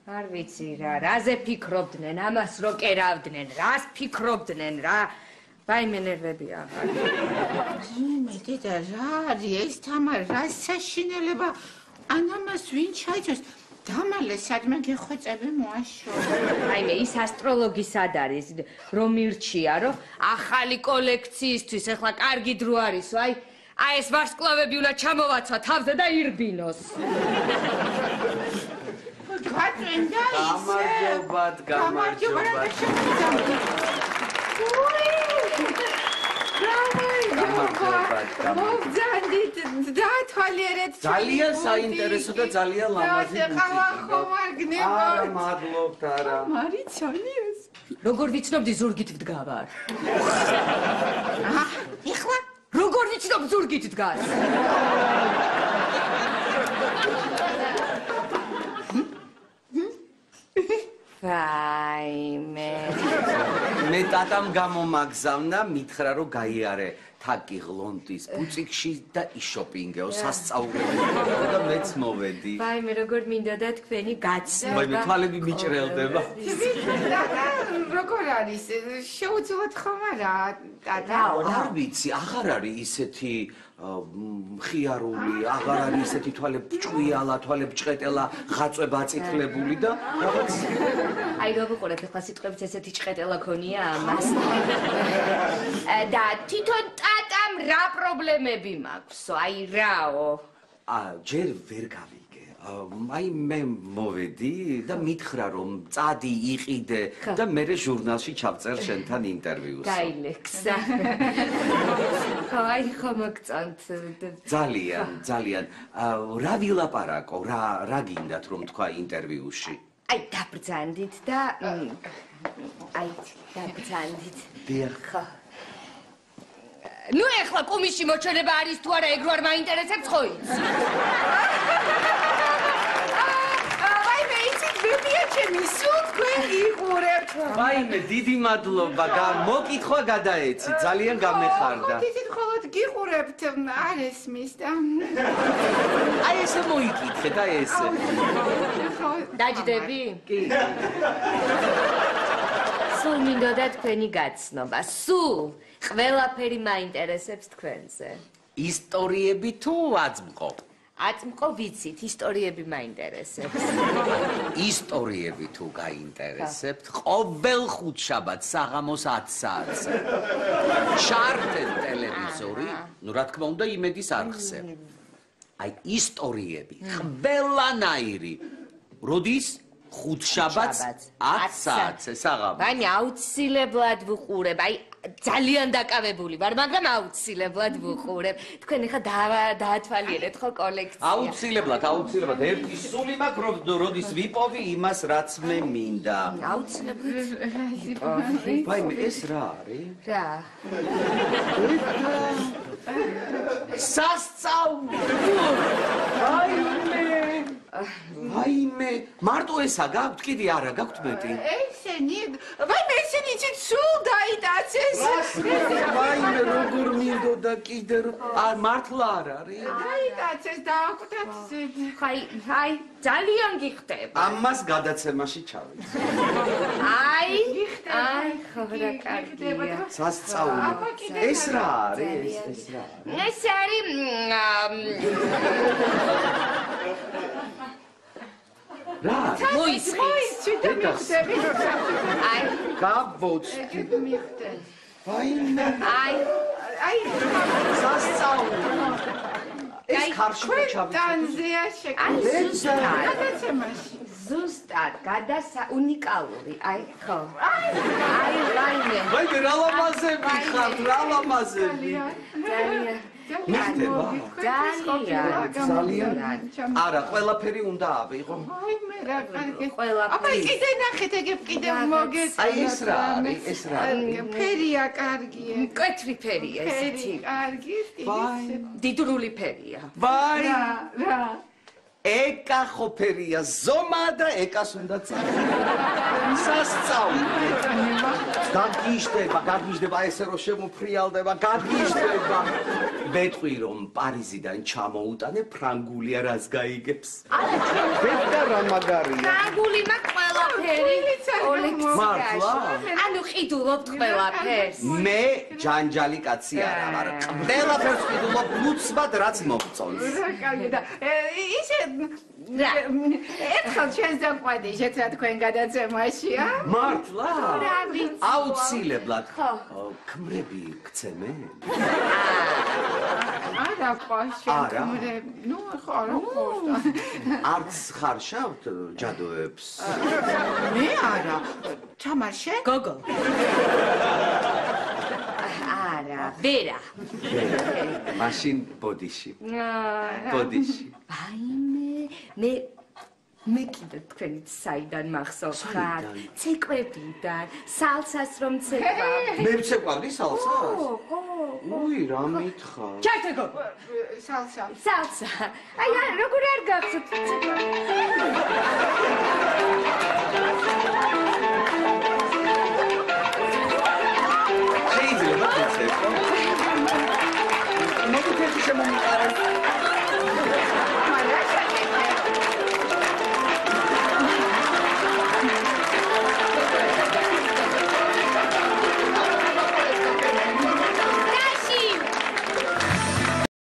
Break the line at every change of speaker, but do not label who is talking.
არ ვიცი რა, რაზე ფიქრობდნენ, ამას რო კერავდნენ, რას ფიქრობდნენ რა. Vaime nervebi აღარ.
მეთქე რა არის ეს თამარ რა საშინელება ანამას ვინ ჩაიჭოს დამალე სადმე გეხვეწები მოაშო.
Vaime ის ასტროლოგი სად არის რომ მირჩია რომ ახალი კოლექციისთვის ახლა კარგი დრო არისო აი ეს ვარსკვლავები უნდა ჩამოვაცვა თავზე და ირბინოს.
გაწვენდა ისე.
გამარჯობათ.
მოგძანდით დაათვალიერეთ
ძალიან საინტერესო და ძალიან ლამაზი
მუსიკა.
არა მადლობთ არა.
მარიცანი ეს.
როგორ ვიცნობდი ზურგით ვდგავარ?
ეხლა
როგორ ვიცნობ ზურგით დგას? Vaime.
მე ტატამ გამომაგზავნა, მითხრა რომ გაიარე თაკი ღლონტის ბუციკში და იშოპინგეო სასწაულები და მეც მოვედი.
Vaime, როგორ მინდოდა თქვენი გაცნობა.
Vaime, თვალები მიჭრელდება.
როგორ არის? შეუძლოთ ხომ არა ტატა?
არ ვიცი, აღარ არის ისეთი მხიარული, აღარ არის ისეთი თვალე ჭკვიალა, თვალე ჭყეტელა, ღაწვება აწითლებული და რაღაც
აი რა ვიყურებ ახლა სიტყვებით ესეთი ჭყეტელა ქონია ამას. და თვითონ ტატამ რა პრობლემები მაქვსო? აი რაო?
ჯერ ვერ გავიგე. აი მე მოვედი და მითხრა რომ წადი იყიდე და მე ჟურნალში ჩავწერ შენთან ინტერვიუს.
გაილექსა. ხო, აი ხო მოგწონთ.
ძალიან. რა ვილაპარაკო, რა გინდათ რომ თქვა ინტერვიუში?
აი დაბრძანდით და აი დაბრძანდით.
დიახ.
ხო. ნუ ეხლა კუმიში მოჩვენება არის თუ არა ეგ რო არ მაინტერესებს ხო იცი?
ვაიმე იცით ბებია ჩემი სულ თქვენ იყურებთ.
ვაიმე დიდი მადლობა მოკითხვა გადაეცი ძალიან გამეხარდა.
იცით ხოლოდ გიყურებთ არ ესმის და
აი ესე მოიკითხე და ესე.
დაჯდები?
კი.
სულ მინდოდა თქვენი გაცნობა. სულ ყველაფერი მაინტერესებს თქვენზე.
ისტორიები თუ აწმყო?
აწმყო ვიცით, ისტორიები მაინტერესებს.
ისტორიები თუ გაინტერესებთ, ყოველ ხუთშაბათს საღამოს 10 საათზე. ჩართეთ ტელევიზორი, ნუ რა თქმა უნდა იმედის არხზე. აი ისტორიები, ყველანაირი. როდის? ხუთშაბათს 10 საათზე საღამოს.
ვანი აუცილებლად ვუყურებ, აი ძალიან დაკავებული ვარ, მაგრამ აუცილებლად ვუყურებ. თქვენ ახლა დაათვალიერეთ ხო კოლექცია?
აუცილებლად. ერთი სული მაქვს, როდის ვიპოვი იმას, რაც მე მინდა.
აუცილებლად.
ვაიმე, ეს რა არის?
რა?
სასწაული. ვაიმე, მარტო ესა გაქვთ, კიდე არა გაქვთ მეტი?
ესენი, ვაიმე ესენი იცით სულ დაიტაცეს.
ვაიმე, როგორ მინდოდა კიდე მართლა არ არის?
დაიტაცეს დააკვდათ.
აი, ძალიან გიხდება.
ამას გადაცემაში ჩავეც.
აი, ხო რა კარგია.
სასწაული. ეს რა არის? ეს რა არის?
ეს არის
რა?
მოისხი
და მიხდები რომ
აი
გავბოცდი.
მიხდები.
ვაიმე.
აი
სასწაული. ეს ხარში ჩავიწე.
ტანზეა შეკეთება. გადაცემაში.
ზუსტად, უნიკალური. აი ხო. აი ვაიმე.
ვაიმე, რა ლამაზები ხართ, რა ლამაზები.
ძალიან.
ძალიან. არა, ყველაფერი უნდა ავიღო.
აი მე რა კარგი.
ყველაფერი.
აბა კიდე ნახეთ, ეგ კიდე მოგეწონა.
აი ეს რა არის? ეს რა არის?
ფერია კარგია.
მკვეთრი ფერია ესეთი.
კარგი.
დიდრული ფერია.
ვაი.
რა.
ეკა ხოფერია ზომა და ეკას უნდა გაგიჟდება, ესე რომ შემოფრიალდება, გაგიჟდება. მეტყვი რომ პარიზიდან ჩამოუტანე ფრანგულია რას გაიგებს. ბედა რა მაგარია.
ფრანგული მაქვს ყველაფერი.
მართლა?
ანუ ყიდულობთ ყველაფერს.
მე ჯანჯალი კაცი არა ვარ. ყველაფერს ყიდულობ ლუცბად რაც მომწონს.
რა კარგი და ისე ერთხელ ჩვენს დაყვადიშეთ რა თქვენ გადაცემაშია?
მართლა?
რა ვიცი.
აუცილებლად. ქმრები გცემენ?
არა პაშა ნუ ხარო
არც ხარშავთ ჯადოებს?
მე არა თამაშე
გოგო არა ვერა
მაშინ ბოდიში ბოდიში
აი მე კიდე თქვენით საიდან მახსოვს ხარ? ცეკვებიდან, სალსას რომ ცეკვავ.
მე ვცეკვავდი სალსას? უი, რა მითხა?
ჩართე გოგო.
სალსა.
სალსა. აი, როგორ არ გახსოვთ ცეკვავ?
შეიძლება ვიცე. მოგიწევს შემომიყარეს.